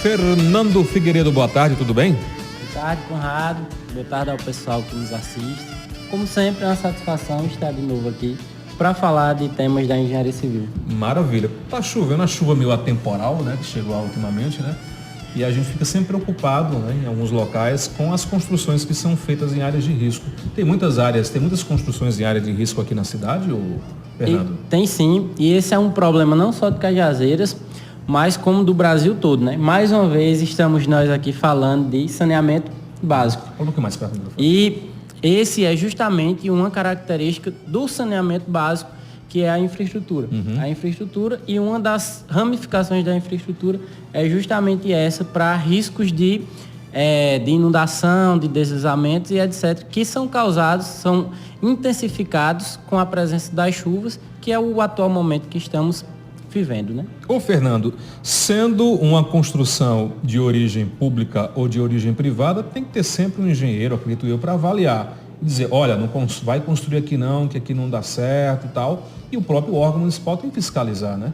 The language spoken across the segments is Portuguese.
Fernando Figueiredo, boa tarde, tudo bem? Boa tarde, Conrado. Boa tarde ao pessoal que nos assiste. Como sempre, é uma satisfação estar de novo aqui para falar de temas da engenharia civil. Maravilha. Tá chovendo, a chuva meio atemporal, né, que chegou ultimamente, né? E a gente fica sempre preocupado, né, em alguns locais com as construções que são feitas em áreas de risco. Tem muitas construções em área de risco aqui na cidade, Fernando? Tem sim, e esse é um problema não só de Cajazeiras, mas como do Brasil todo, né? Mais uma vez estamos nós aqui falando de saneamento básico. Fala um pouquinho mais perto do microfone. E esse é justamente uma característica do saneamento básico, que é a infraestrutura. A infraestrutura, e uma das ramificações da infraestrutura é justamente essa, para riscos de inundação, de deslizamentos e etc., que são causados, são intensificados com a presença das chuvas, que é o atual momento que estamos vivendo, né? Ô Fernando, sendo uma construção de origem pública ou de origem privada, tem que ter sempre um engenheiro, acredito eu, para avaliar e dizer, olha, não vai construir aqui não, que aqui não dá certo e tal. E o próprio órgão municipal tem que fiscalizar, né?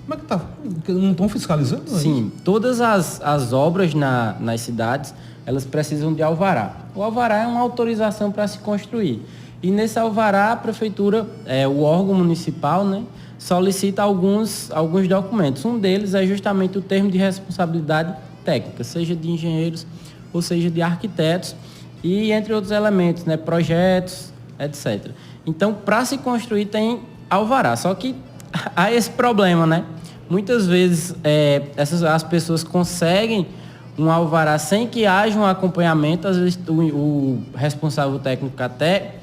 Como é que tá? Não estão fiscalizando? Sim, todas as obras nas cidades, elas precisam de alvará. O alvará é uma autorização para se construir. E nesse alvará, a prefeitura, o órgão municipal, né, solicita alguns documentos. Um deles é justamente o termo de responsabilidade técnica, seja de engenheiros ou seja de arquitetos, e entre outros elementos, né, projetos, etc. Então, para se construir tem alvará, só que há esse problema, né? Muitas vezes as pessoas conseguem um alvará sem que haja um acompanhamento, às vezes o responsável técnico até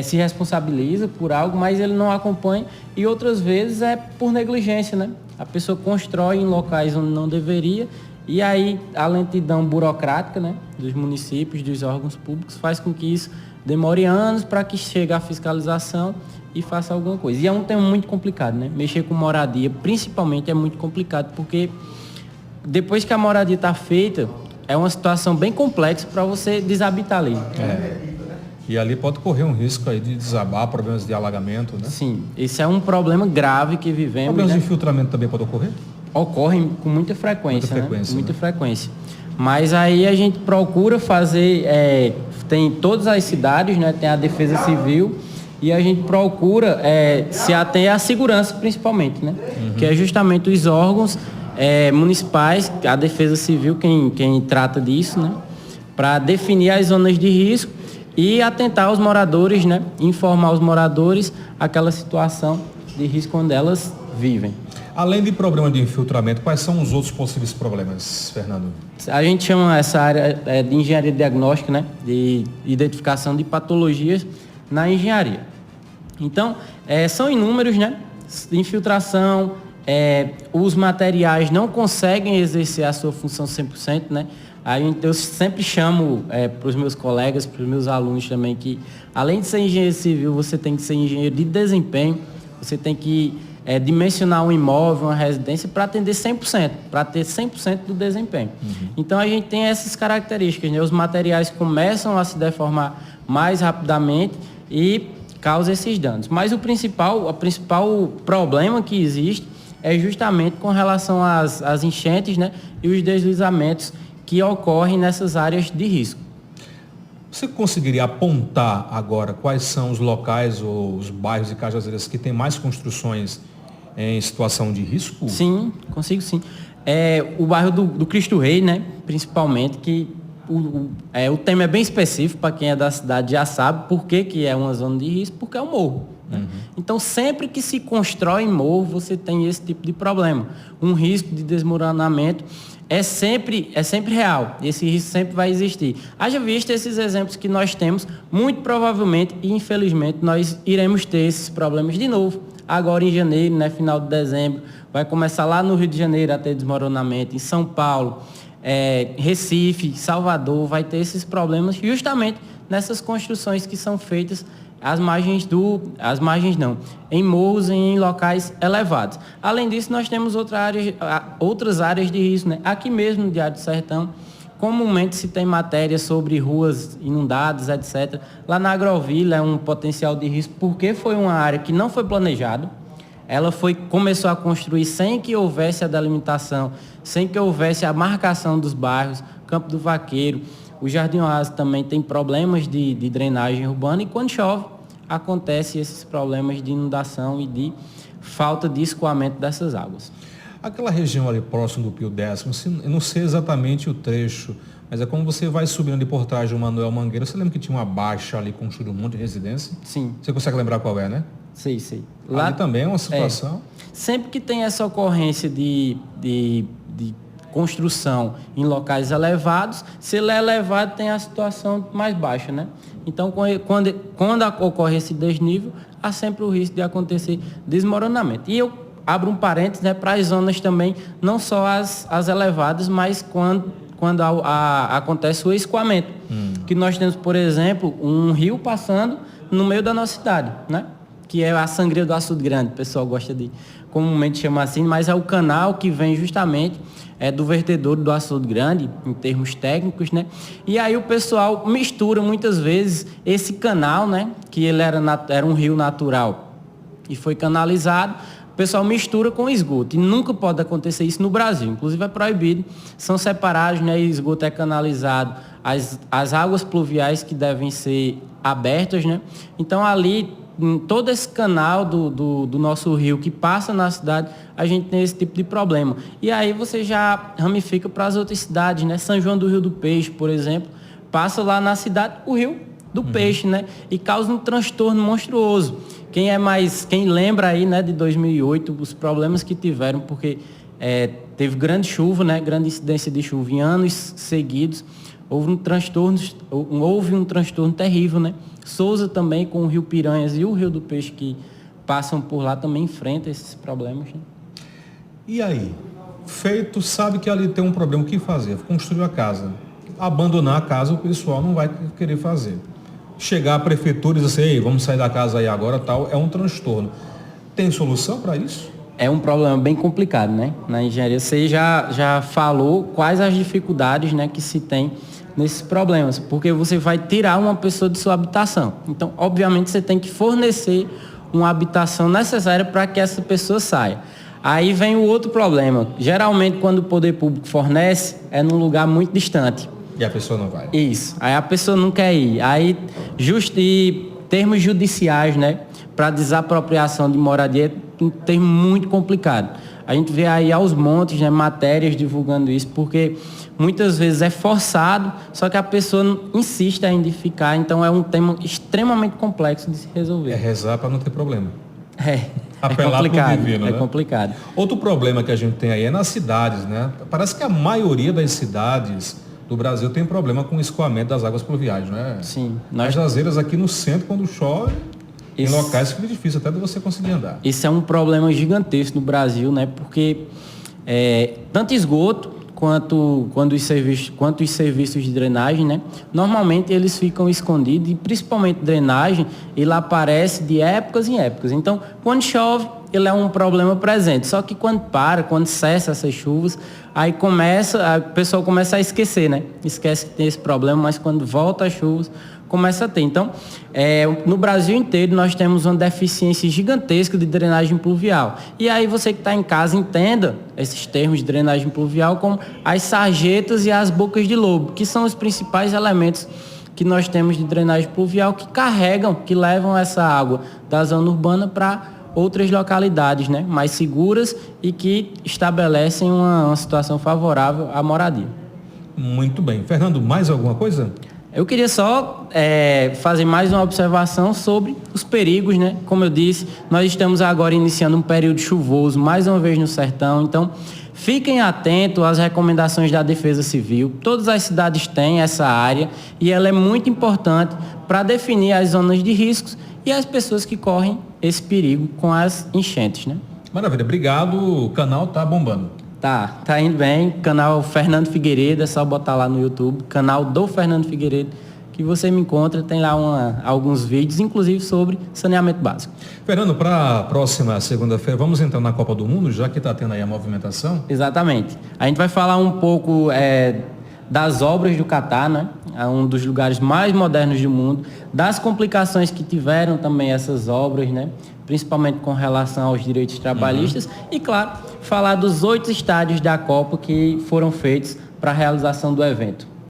se responsabiliza por algo, mas ele não acompanha, e outras vezes é por negligência, né? A pessoa constrói em locais onde não deveria, e aí a lentidão burocrática, né, dos municípios, dos órgãos públicos, faz com que isso demore anos para que chegue a fiscalização e faça alguma coisa. E é um tema muito complicado, né? Mexer com moradia, principalmente, é muito complicado, porque depois que a moradia está feita, é uma situação bem complexa para você desabitar ali. E ali pode correr um risco aí de desabar, problemas de alagamento, né? Sim, esse é um problema grave que vivemos. Problemas né? de infiltramento também podem ocorrer? Ocorrem com muita frequência. Muita frequência. Mas aí a gente procura fazer, tem todas as cidades, né, tem a Defesa Civil, e a gente procura se ater à segurança principalmente, né? Que é justamente os órgãos municipais, a Defesa Civil quem trata disso, né? Para definir as zonas de risco e atentar aos moradores, né? Informar os moradores aquela situação de risco onde elas vivem. Além de problema de infiltramento, quais são os outros possíveis problemas, Fernando? A gente chama essa área de engenharia diagnóstica, né? De identificação de patologias na engenharia. Então, são inúmeros, né? Infiltração, os materiais não conseguem exercer a sua função 100%, né? Aí eu sempre chamo para os meus colegas, para os meus alunos também, que além de ser engenheiro civil, você tem que ser engenheiro de desempenho, você tem que dimensionar um imóvel, uma residência, para atender 100%, para ter 100% do desempenho. Então a gente tem essas características, né? Os materiais começam a se deformar mais rapidamente e causam esses danos. Mas o principal problema que existe é justamente com relação às enchentes, né? E os deslizamentos que ocorrem nessas áreas de risco. Você conseguiria apontar agora quais são os locais ou os bairros de Cajazeiras que têm mais construções em situação de risco? Sim, consigo sim. O bairro do Cristo Rei, né, principalmente, que o tema é bem específico, para quem é da cidade já sabe por que é uma zona de risco, porque é um morro. Né? Então, sempre que se constrói morro, você tem esse tipo de problema. Um risco de desmoronamento é sempre real, esse risco sempre vai existir. Haja visto esses exemplos que nós temos, muito provavelmente e infelizmente nós iremos ter esses problemas de novo. Agora em janeiro, né, final de dezembro, vai começar lá no Rio de Janeiro a ter desmoronamento, em São Paulo, Recife, Salvador, vai ter esses problemas justamente nessas construções que são feitas em morros e em locais elevados. Além disso, nós temos outras áreas de risco, né? Aqui mesmo no Diário do Sertão, comumente se tem matéria sobre ruas inundadas, etc. Lá na Agrovila é um potencial de risco, porque foi uma área que não foi planejada. ela começou a construir sem que houvesse a delimitação, sem que houvesse a marcação dos bairros. Campo do Vaqueiro, o Jardim Oásis também tem problemas de drenagem urbana, e quando chove, acontece esses problemas de inundação e de falta de escoamento dessas águas. Aquela região ali próximo do Pio Décimo, eu não sei exatamente o trecho, mas é como você vai subindo ali por trás do Manuel Mangueira. Você lembra que tinha uma baixa ali construída um monte de residência? Sim. Você consegue lembrar qual é, né? Sei. Lá ali também é uma situação. Sempre que tem essa ocorrência de construção em locais elevados, se ele é elevado, tem a situação mais baixa, né? Então, quando ocorre esse desnível, há sempre o risco de acontecer desmoronamento. E eu abro um parênteses, né, para as zonas também, não só as elevadas, mas quando acontece o escoamento. Que nós temos, por exemplo, um rio passando no meio da nossa cidade, né? Que é a Sangria do Açude Grande, o pessoal gosta de comumente chamar assim, mas é o canal que vem justamente do vertedouro do Açude Grande, em termos técnicos, né? E aí o pessoal mistura muitas vezes esse canal, né? Que ele era um rio natural e foi canalizado. O pessoal mistura com esgoto, e nunca pode acontecer isso no Brasil, inclusive é proibido, são separados, né, esgoto é canalizado, as águas pluviais que devem ser abertas, né, então ali, em todo esse canal do nosso rio que passa na cidade, a gente tem esse tipo de problema, e aí você já ramifica para as outras cidades, né, São João do Rio do Peixe, por exemplo, passa lá na cidade o rio do peixe, né, e causa um transtorno monstruoso. Quem lembra aí, né, de 2008, os problemas que tiveram, porque teve grande chuva, né, grande incidência de chuva em anos seguidos, houve um transtorno terrível, né. Souza também, com o Rio Piranhas e o Rio do Peixe que passam por lá, também enfrenta esses problemas, né? E aí? Feito, sabe que ali tem um problema, o que fazer? Construir a casa. Abandonar a casa, o pessoal não vai querer fazer. Chegar à prefeitura e dizer assim, ei, vamos sair da casa aí agora, tal, é um transtorno. Tem solução para isso? É um problema bem complicado, né? Na engenharia, você já falou quais as dificuldades, né, que se tem nesses problemas, porque você vai tirar uma pessoa de sua habitação. Então, obviamente, você tem que fornecer uma habitação necessária para que essa pessoa saia. Aí vem o outro problema. Geralmente, quando o poder público fornece, é num lugar muito distante. E a pessoa não vai. Isso. Aí a pessoa não quer ir. Aí, e termos judiciais, né, para desapropriação de moradia, é um termo muito complicado. A gente vê aí aos montes, né, matérias divulgando isso, porque muitas vezes é forçado, só que a pessoa insiste ainda em ficar. Então, é um tema extremamente complexo de se resolver. É rezar para não ter problema. Apelar complicado, pro divino, né? É complicado. Outro problema que a gente tem aí é nas cidades, né? Parece que a maioria das cidades do Brasil tem problema com o escoamento das águas pluviais, não é? Sim. As jazeiras aqui no centro, quando chove, em locais fica difícil até de você conseguir andar. Isso é um problema gigantesco no Brasil, né? Porque tanto esgoto quanto os serviços de drenagem, né? Normalmente eles ficam escondidos, e principalmente drenagem, ele aparece de épocas em épocas. Então, quando chove, ele é um problema presente. Só que quando cessa essas chuvas, aí a pessoa começa a esquecer, né? Esquece que tem esse problema, mas quando volta as chuvas, começa a ter. Então, no Brasil inteiro, nós temos uma deficiência gigantesca de drenagem pluvial. E aí, você que está em casa, entenda esses termos de drenagem pluvial como as sarjetas e as bocas de lobo, que são os principais elementos que nós temos de drenagem pluvial que levam essa água da zona urbana para outras localidades, né, mais seguras e que estabelecem uma situação favorável à moradia. Muito bem. Fernando, mais alguma coisa? Eu queria só fazer mais uma observação sobre os perigos, né? Como eu disse, nós estamos agora iniciando um período chuvoso, mais uma vez no sertão, então fiquem atentos às recomendações da Defesa Civil. Todas as cidades têm essa área e ela é muito importante para definir as zonas de riscos e as pessoas que correm esse perigo com as enchentes, né? Maravilha, obrigado. O canal tá bombando. Tá indo bem. Canal Fernando Figueiredo, é só botar lá no YouTube, canal do Fernando Figueiredo, que você me encontra, tem lá alguns vídeos, inclusive sobre saneamento básico. Fernando, para a próxima segunda-feira, vamos entrar na Copa do Mundo, já que está tendo aí a movimentação? Exatamente. A gente vai falar um pouco das obras do Catar, né? É um dos lugares mais modernos do mundo, das complicações que tiveram também essas obras, né? Principalmente com relação aos direitos trabalhistas, e, claro, falar dos 8 estádios da Copa que foram feitos para a realização do evento.